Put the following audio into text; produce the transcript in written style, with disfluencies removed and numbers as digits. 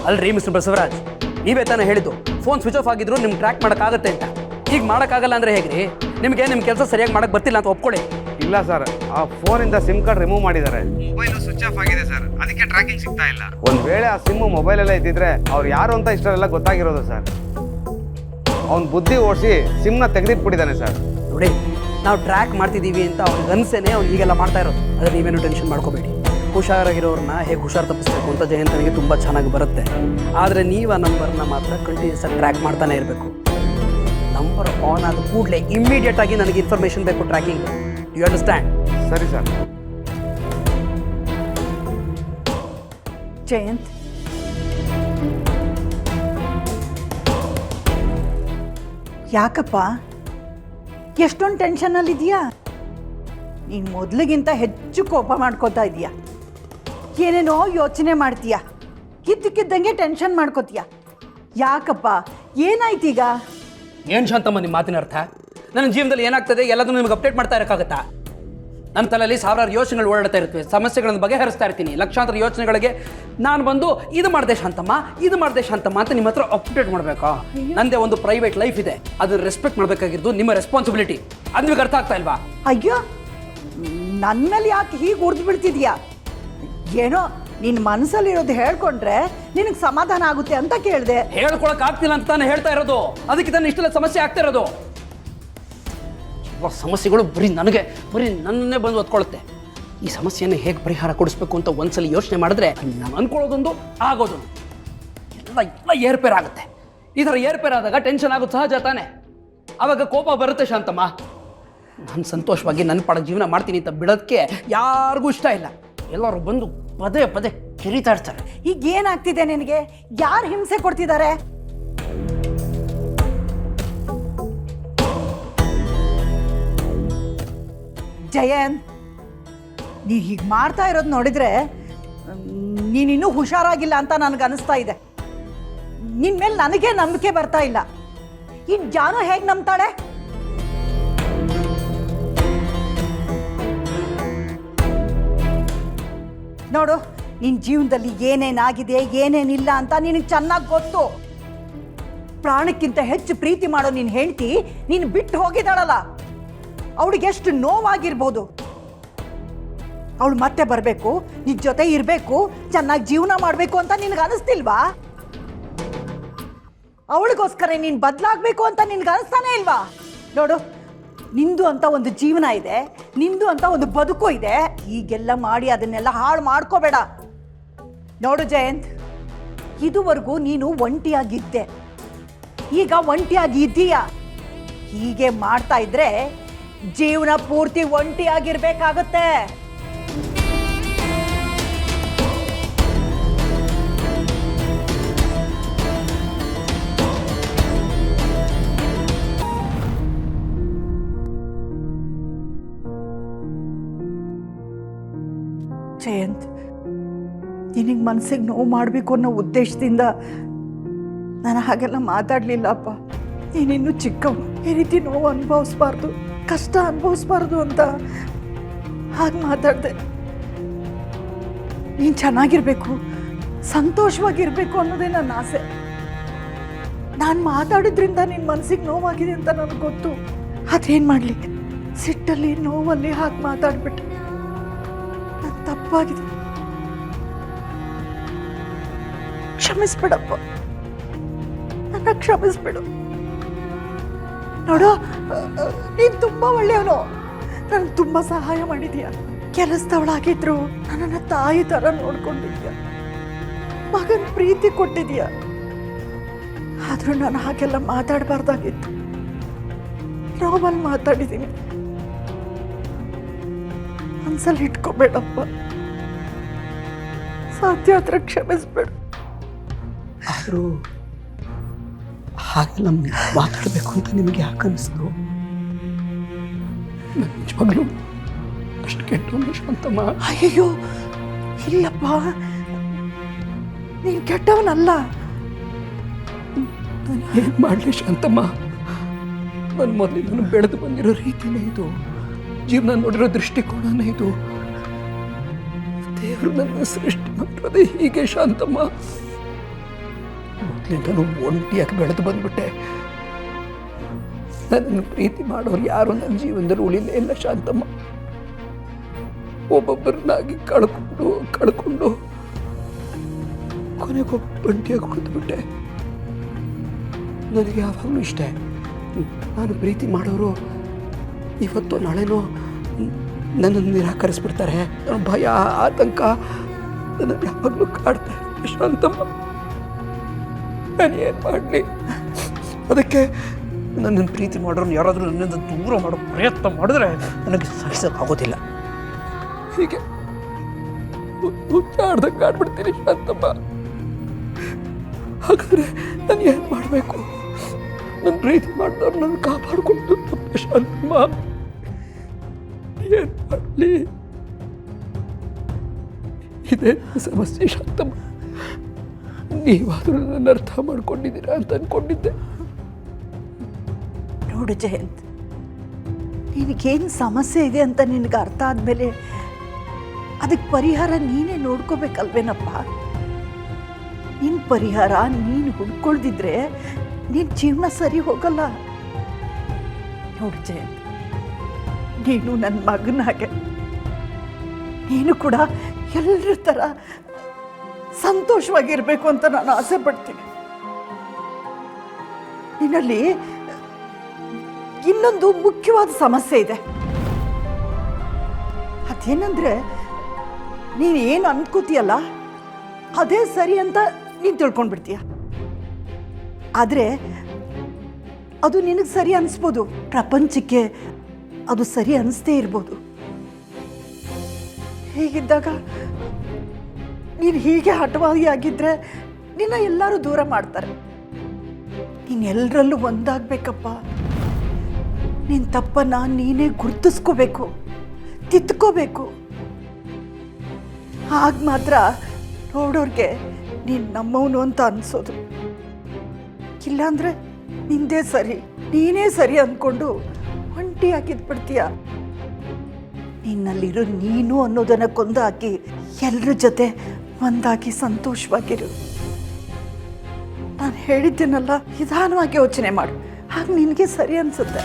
ಅಲ್ರಿ ಮಿಸ್ಟರ್ ಬಸವರಾಜ್, ನೀವೇ ತಾನೇ ಹೇಳಿದ್ದು ಫೋನ್ ಸ್ವಿಚ್ ಆಫ್ ಆಗಿದ್ರು ನಿಮ್ಗೆ ಟ್ರ್ಯಾಕ್ ಮಾಡೋಕ್ಕಾಗತ್ತೆ ಅಂತ. ಈಗ ಮಾಡೋಕ್ಕಾಗಲ್ಲ ಅಂದರೆ ಹೇಗ್ರಿ? ನಿಮಗೆ ನಿಮ್ಮ ಕೆಲಸ ಸರಿಯಾಗಿ ಮಾಡೋಕ್ಕೆ ಬರ್ತಿಲ್ಲ ಅಂತ ಒಪ್ಕೊಳ್ಳಿ. ಇಲ್ಲ ಸರ್, ಆ ಫೋನಿಂದ ಸಿಮ್ ಕಾರ್ಡ್ ರಿಮೂವ್ ಮಾಡಿದ್ದಾರೆ. ಮೊಬೈಲು ಸ್ವಿಚ್ ಆಫ್ ಆಗಿದೆ ಸರ್, ಅದಕ್ಕೆ ಟ್ರ್ಯಾಕಿಂಗ್ ಸಿಗ್ತಾ ಇಲ್ಲ. ಒಂದು ವೇಳೆ ಆ ಸಿಮ್ಮು ಮೊಬೈಲಲ್ಲೇ ಇದ್ದಿದ್ರೆ ಅವ್ರು ಯಾರು ಅಂತ ಇಷ್ಟೆಲ್ಲ ಗೊತ್ತಾಗಿರೋದು ಸರ್. ಅವ್ನು ಬುದ್ಧಿ ಓಡಿಸಿ ಸಿಮ್ನ ತೆಗೆದಿಟ್ಬಿಟ್ಟಿದ್ದಾನೆ ಸರ್. ನೋಡಿ, ನಾವು ಟ್ರ್ಯಾಕ್ ಮಾಡ್ತಿದ್ದೀವಿ ಅಂತ ಅವ್ನಿಗೆ ಅನ್ಸೇನೆ ಅವ್ನು ಹೀಗೆಲ್ಲ ಮಾಡ್ತಾ ಇರೋದು. ಆದರೆ ನೀವೇನು ಟೆನ್ಷನ್ ಮಾಡ್ಕೋಬೇಡಿ. ಹುಷಾರಾಗಿರೋರನ್ನ ಹೇಗೆ ಹುಷಾರು ತಪ್ಪಿಸ್ಬೇಕು ಅಂತ ಜಯಂತನಿಗೆ ತುಂಬ ಚೆನ್ನಾಗಿ ಬರುತ್ತೆ. ಆದರೆ ನೀವು ಆ ನಂಬರ್ನ ಮಾತ್ರ ಕಂಟಿನ್ಯೂಸ್ ಆಗಿ ಟ್ರ್ಯಾಕ್ ಮಾಡ್ತಾನೆ ಇರಬೇಕು. ನಂಬರ್ ಆನ್ ಆದ ಕೂಡಲೇ ಇಮ್ಮಿಡಿಯೇಟ್ ಆಗಿ ನನಗೆ ಇನ್ಫಾರ್ಮೇಷನ್ ಬೇಕು, ಟ್ರ್ಯಾಕಿಂಗ್. You understand? ಸರಿ ಸರ್. ಜಯಂತ್, ಯಾಕಪ್ಪ ಎಷ್ಟೊಂದು ಟೆನ್ಷನ್ನಲ್ಲಿದೆಯಾ? ನೀನು ಮೊದಲಿಗಿಂತ ಹೆಚ್ಚು ಕೋಪ ಮಾಡ್ಕೋತಾ ಇದೀಯಾ. ಏನೇನೋ ಯೋಚನೆ ಮಾಡ್ತೀಯ, ಕಿದ್ದಕ್ಕಿದ್ದಂಗೆ ಟೆನ್ಷನ್ ಮಾಡ್ಕೋತೀಯ. ಯಾಕಪ್ಪ, ಏನಾಯ್ತೀಗ? ಏನು ಶಾಂತಮ್ಮ ನಿಮ್ಮ ಮಾತಿನ ಅರ್ಥ? ನನ್ನ ಜೀವನದಲ್ಲಿ ಏನಾಗ್ತದೆ ಎಲ್ಲದನ್ನು ನಿಮಗೆ ಅಪ್ಡೇಟ್ ಮಾಡ್ತಾ ಇರೋಕ್ಕಾಗತ್ತಾ? ನನ್ನ ತಲೆಯಲ್ಲಿ ಸಾವಿರಾರು ಯೋಚನೆಗಳು ಓಡಾಡ್ತಾ ಇರ್ತವೆ. ಸಮಸ್ಯೆಗಳನ್ನು ಬಗೆಹರಿಸ್ತಾ ಇರ್ತೀನಿ. ಲಕ್ಷಾಂತರ ಯೋಚನೆಗಳಿಗೆ ನಾನು ಬಂದು ಇದು ಮಾಡಿದೆ ಶಾಂತಮ್ಮ, ಇದು ಮಾಡಿದೆ ಶಾಂತಮ್ಮ ಅಂತ ನಿಮ್ಮ ಹತ್ರ ಅಪ್ಡೇಟ್ ಮಾಡಬೇಕಾ? ನಂದೇ ಒಂದು ಪ್ರೈವೇಟ್ ಲೈಫ್ ಇದೆ, ಅದನ್ನು ರೆಸ್ಪೆಕ್ಟ್ ಮಾಡಬೇಕಾಗಿರೋದು ನಿಮ್ಮ ರೆಸ್ಪಾನ್ಸಿಬಿಲಿಟಿ. ಅದು ನಿಮಗೆ ಅರ್ಥ ಆಗ್ತಾ ಇಲ್ವಾ? ಅಯ್ಯೋ, ನನ್ನ ಮೇಲೆ ಯಾಕೆ ಹೀಗೆ ಉರ್ದು ಬಿಡ್ತಿದ್ಯಾ? ಏನೋ ನಿನ್ನ ಮನಸ್ಸಲ್ಲಿರೋದು ಹೇಳ್ಕೊಂಡ್ರೆ ನಿನಗೆ ಸಮಾಧಾನ ಆಗುತ್ತೆ ಅಂತ ಕೇಳಿದೆ. ಹೇಳ್ಕೊಳಕ್ ಆಗ್ತಿಲ್ಲ ಅಂತ ತಾನೇ ಹೇಳ್ತಾ ಇರೋದು. ಅದಕ್ಕೆ ತಾನು ಇಷ್ಟೆಲ್ಲ ಸಮಸ್ಯೆ ಆಗ್ತಾ ಇರೋದು. ಸಮಸ್ಯೆಗಳು ಬರೀ ನನ್ನನ್ನೇ ಬಂದು ಒತ್ಕೊಳ್ಳುತ್ತೆ. ಈ ಸಮಸ್ಯೆಯನ್ನು ಹೇಗೆ ಪರಿಹಾರ ಕೊಡಿಸ್ಬೇಕು ಅಂತ ಒಂದ್ಸಲಿ ಯೋಚನೆ ಮಾಡಿದ್ರೆ ನಾನು ಅನ್ಕೊಳ್ಳೋದೊಂದು ಆಗೋದೊಂದು ಎಲ್ಲ ಏರ್ಪೇರ್ ಆಗುತ್ತೆ. ಈ ಥರ ಏರ್ಪೇರ್ ಆದಾಗ ಟೆನ್ಷನ್ ಆಗೋದು ಸಹಜ ತಾನೆ. ಆವಾಗ ಕೋಪ ಬರುತ್ತೆ ಶಾಂತಮ್ಮ. ನಾನು ಸಂತೋಷವಾಗಿ ನನ್ನ ಪಾಡ ಜೀವನ ಮಾಡ್ತೀನಿ ಅಂತ ಬಿಡೋದಕ್ಕೆ ಯಾರಿಗೂ ಇಷ್ಟ ಇಲ್ಲ. ಎಲ್ಲರೂ ಬಂದು ಪದೇ ಪದೇ ಕಿರಿತಾ ಇರ್ತಾರೆ. ಈಗ ಏನಾಗ್ತಿದೆ ನಿನಗೆ? ಯಾರು ಹಿಂಸೆ ಕೊಡ್ತಿದ್ದಾರೆ? ಜಯಂತ್, ನೀನು ಹೀಗೆ ಮಾಡ್ತಾ ಇರೋದು ನೋಡಿದ್ರೆ ನೀನಿನ್ನೂ ಹುಷಾರಾಗಿಲ್ಲ ಅಂತ ನನಗೆ ಅನಿಸ್ತಾ ಇದೆ. ನಿನ್ನ ಮೇಲೆ ನನಗೆ ನಂಬಿಕೆ ಬರ್ತಾ ಇಲ್ಲ. ಇನ್ನು ಜಾನು ಹೇಗೆ ನಂಬ್ತಾಳೆ? ನೋಡು, ನಿನ್ನ ಜೀವನದಲ್ಲಿ ಏನೇನಾಗಿದೆ ಏನೇನಿಲ್ಲ ಅಂತ ನಿನಗೆ ಚೆನ್ನಾಗಿ ಗೊತ್ತು. ಪ್ರಾಣಕ್ಕಿಂತ ಹೆಚ್ಚು ಪ್ರೀತಿ ಮಾಡೋ ನಿನ್ನ ಹೆಂಡತಿ ನೀನು ಬಿಟ್ಟು ಹೋಗಿದ್ದಾಳಲ್ಲ, ಅವಳಿಗೆ ಎಷ್ಟು ನೋವಾಗಿರ್ಬೋದು. ಅವಳು ಮತ್ತೆ ಬರಬೇಕು, ನಿನ್ನ ಜೊತೆ ಇರಬೇಕು, ಚೆನ್ನಾಗಿ ಜೀವನ ಮಾಡಬೇಕು ಅಂತ ನಿನಗೆ ಅನಿಸ್ತಿಲ್ವಾ? ಅವಳಿಗೋಸ್ಕರ ನೀನು ಬದಲಾಗಬೇಕು ಅಂತ ನಿನಗೆ ಅನಿಸ್ತಾನೆ ಇಲ್ವಾ? ನೋಡು, ನಿಂದು ಅಂತ ಒಂದು ಜೀವನ ಇದೆ, ನಿಂದು ಅಂತ ಒಂದು ಬದುಕು ಇದೆ. ಹೀಗೆಲ್ಲ ಮಾಡಿ ಅದನ್ನೆಲ್ಲ ಹಾಳು ಮಾಡ್ಕೋಬೇಡ. ನೋಡು ಜಯಂತ್, ಇದುವರೆಗೂ ನೀನು ಒಂಟಿಯಾಗಿದ್ದೆ, ಈಗ ಒಂಟಿಯಾಗಿ ಇದ್ದೀಯ. ಹೀಗೆ ಮಾಡ್ತಾ ಇದ್ರೆ ಜೀವನ ಪೂರ್ತಿ ಒಂಟಿಯಾಗಿರ್ಬೇಕಾಗತ್ತೆ. ಜಯಂತ್, ನಿನಗೆ ಮನಸ್ಸಿಗೆ ನೋವು ಮಾಡಬೇಕು ಅನ್ನೋ ಉದ್ದೇಶದಿಂದ ನಾನು ಹಾಗೆಲ್ಲ ಮಾತಾಡಲಿಲ್ಲಪ್ಪ. ನೀನಿನ್ನೂ ಚಿಕ್ಕವನು, ಈ ರೀತಿ ನೋವು ಅನುಭವಿಸ್ಬಾರ್ದು, ಕಷ್ಟ ಅನುಭವಿಸ್ಬಾರ್ದು ಅಂತ ಹಾಗೆ ಮಾತಾಡಿದೆ. ನೀನು ಚೆನ್ನಾಗಿರ್ಬೇಕು, ಸಂತೋಷವಾಗಿರ್ಬೇಕು ಅನ್ನೋದೇ ನನ್ನ ಆಸೆ. ನಾನು ಮಾತಾಡಿದ್ರಿಂದ ನಿನ್ನ ಮನಸ್ಸಿಗೆ ನೋವಾಗಿದೆ ಅಂತ ನನಗೆ ಗೊತ್ತು. ಅದೇನು ಮಾಡಲಿ, ಸಿಟ್ಟಲ್ಲಿ ನೋವಲ್ಲಿ ಹಾಗೆ ಮಾತಾಡ್ಬಿಟ್ಟೆ. ನನ್ನ ತಪ್ಪಾಗಿದೆ, ಕ್ಷಮಿಸ್ಬಿಡಪ್ಪ, ನನ್ನ ಕ್ಷಮಿಸ್ಬಿಡು. ನೋಡು, ನೀನು ತುಂಬ ಒಳ್ಳೆಯವನು, ನನಗೆ ತುಂಬ ಸಹಾಯ ಮಾಡಿದೀಯ. ಕೆಲಸದವಳಾಗಿದ್ರು ನನ್ನನ್ನು ತಾಯಿ ಥರ ನೋಡ್ಕೊಂಡಿದ್ಯಾ, ಮಗನ ಪ್ರೀತಿ ಕೊಟ್ಟಿದೀಯ. ಆದರೂ ನಾನು ಹಾಗೆಲ್ಲ ಮಾತಾಡಬಾರ್ದಾಗಿತ್ತು, ನೋವಲ್ಲಿ ಮಾತಾಡಿದ್ದೀನಿ. ಮನಸ್ಸಲ್ಲಿ ಇಟ್ಕೋಬೇಡಪ್ಪ, ಸಾಧ್ಯ ಹತ್ರ ಕ್ಷಮಿಸ್ಬೇಡು. ಆದರೂ ಹಾಗೆಲ್ಲ ಮಾತಾಡಬೇಕು ಅಂತ ನಿಮಗೆ ಯಾಕೆ ಅನ್ನಿಸ್ತು? ನಿಜವಾಗ್ಲೂ ಅಷ್ಟು ಕೆಟ್ಟವನು ಶಾಂತಮ್ಮ? ಅಯ್ಯೋ ಇಲ್ಲಪ್ಪ, ನೀನು ಕೆಟ್ಟವನಲ್ಲ. ನಾನು ಏನು ಮಾಡಲಿ ಶಾಂತಮ್ಮ? ನಾನು ಮೊದಲಿಂದ ಬೆಳೆದು ಬಂದಿರೋ ರೀತಿಯೇ ಇದು, ಜೀವನ ನೋಡಿರೋ ದೃಷ್ಟಿಕೋನನೇ ಇದು. ದೇವರು ನನ್ನ ಸೃಷ್ಟಿ ಮಾಡಿರೋದೇ ಹೀಗೆ ಶಾಂತಮ್ಮ. ಮೊದಲಿಂದನೂ ಒಂಟಿಯಾಗಿ ಬೆಳೆದು ಬಂದ್ಬಿಟ್ಟೆ. ನನ್ನನ್ನು ಪ್ರೀತಿ ಮಾಡೋರು ಯಾರು ನನ್ನ ಜೀವನದಲ್ಲಿ ಉಳಿಲೇ ಇಲ್ಲ ಶಾಂತಮ್ಮ. ಒಬ್ಬೊಬ್ಬರನ್ನಾಗಿ ಕಳ್ಕೊಂಡು ಕೊನೆಗೊಬ್ಬ ಒಂಟಿಯಾಗಿ ಕುಳಿತುಬಿಟ್ಟೆ. ನನಗೆ ಯಾವಾಗಲೂ ಇಷ್ಟೇ, ನಾನು ಪ್ರೀತಿ ಮಾಡೋರು ಇವತ್ತು ನಾಳೆನೋ ನನ್ನನ್ನು ನಿರಾಕರಿಸ್ಬಿಡ್ತಾರೆ. ನನ್ನ ಭಯ ಆತಂಕ ನನ್ನನ್ನು ಯಾವಾಗಲೂ ಕಾಡ್ತಾ ಇರುತ್ತೆ ಶಾಂತಮ್ಮ. ನಾನು ಏನು ಮಾಡಲಿ? ಅದಕ್ಕೆ ನನ್ನನ್ನು ಪ್ರೀತಿ ಮಾಡೋರು ಯಾರಾದರೂ ನನ್ನಿಂದ ದೂರ ಮಾಡೋ ಪ್ರಯತ್ನ ಮಾಡಿದ್ರೆ ನನಗೆ ಸಹಿಸೋಕ್ಕಾಗೋದಿಲ್ಲ. ಹೀಗೆ ಹುಚ್ಚಾಡ್ದಂಗೆ ಆಡ್ಬಿಡ್ತೀನಿ ಶಾಂತಮ್ಮ. ಹಾಗಾದರೆ ನಾನು ಏನು ಮಾಡಬೇಕು? ನನ್ನ ಪ್ರೀತಿ ಮಾಡಿದವ್ರು ನನ್ನ ಕಾಪಾಡಿಕೊಂಡು ಶಾಂತಮ್ಮ. ಏನು ಮಾಡಲಿ? ಇದೇ ಸಮಸ್ಯೆ ಶಾಂತಮ್ಮ. ನೀವಾದರೂ ನನ್ನ ಅರ್ಥ ಮಾಡ್ಕೊಂಡಿದ್ದೀರಾ ಅಂತ ಅಂದ್ಕೊಂಡಿದ್ದೆ. ನೋಡು ಜಯಂತ್, ನಿನಗೇನು ಸಮಸ್ಯೆ ಇದೆ ಅಂತ ನಿನಗೆ ಅರ್ಥ ಆದಮೇಲೆ ಅದಕ್ಕೆ ಪರಿಹಾರ ನೀನೇ ನೋಡ್ಕೋಬೇಕಲ್ವೇನಪ್ಪ. ನಿನ್ನ ಪರಿಹಾರ ನೀನು ಹುಡ್ಕೊಳ್ದಿದ್ರೆ ನಿನ್ನ ಜೀವನ ಸರಿ ಹೋಗಲ್ಲ. ನೋಡು ಜಯಂತ್, ನೀನು ನನ್ನ ಮಗನ ಹಾಗೆ, ನೀನು ಕೂಡ ಎಲ್ಲರ ಥರ ಸಂತೋಷವಾಗಿರಬೇಕು ಅಂತ ನಾನು ಆಸೆ ಪಡ್ತೀನಿ. ನಿನ್ನಲ್ಲಿ ಇನ್ನೊಂದು ಮುಖ್ಯವಾದ ಸಮಸ್ಯೆ ಇದೆ. ಅದೇನಂದ್ರೆ, ನೀನು ಏನು ಅನ್ಕೋತೀಯಲ್ಲ ಅದೇ ಸರಿ ಅಂತ ನೀನು ತಿಳ್ಕೊಂಡ್ಬಿಡ್ತೀಯ. ಆದರೆ ಅದು ನಿನಗೆ ಸರಿ ಅನಿಸ್ಬೋದು, ಪ್ರಪಂಚಕ್ಕೆ ಅದು ಸರಿ ಅನಿಸ್ತೇ ಇರ್ಬೋದು. ಹೀಗಿದ್ದಾಗ ನೀನು ಹೀಗೆ ಹಠವಾಗಿ ಆಗಿದ್ರೆ ನಿನ್ನ ಎಲ್ಲರೂ ದೂರ ಮಾಡ್ತಾರೆ. ನೀನು ಎಲ್ಲರಲ್ಲೂ ಒಂದಾಗಬೇಕಪ್ಪ. ನಿನ್ನ ತಪ್ಪನ್ನು ನೀನೇ ಗುರ್ತಿಸ್ಕೋಬೇಕು, ತಿದ್ಕೋಬೇಕು. ಆಗ ಮಾತ್ರ ನೋಡೋರಿಗೆ ನೀನು ನಮ್ಮವನು ಅಂತ ಅನಿಸೋದು. ಇಲ್ಲಾಂದರೆ ನಿಂದೇ ಸರಿ, ನೀನೇ ಸರಿ ಅಂದ್ಕೊಂಡು ಒಂಟಿಯಾಗಿದ್ಬಿಡ್ತೀಯ. ನಿನ್ನಲ್ಲಿರೋ ನೀನು ಅನ್ನೋದನ್ನು ಕೊಂದು ಹಾಕಿ ಎಲ್ಲರ ಜೊತೆ ಒಂದಾಗಿ ಸಂತೋಷವಾಗಿರು. ನಾನು ಹೇಳಿದ್ದೀನಲ್ಲ, ನಿಧಾನವಾಗಿ ಯೋಚನೆ ಮಾಡು, ಆಗ ನಿನಗೆ ಸರಿ ಅನಿಸುತ್ತೆ.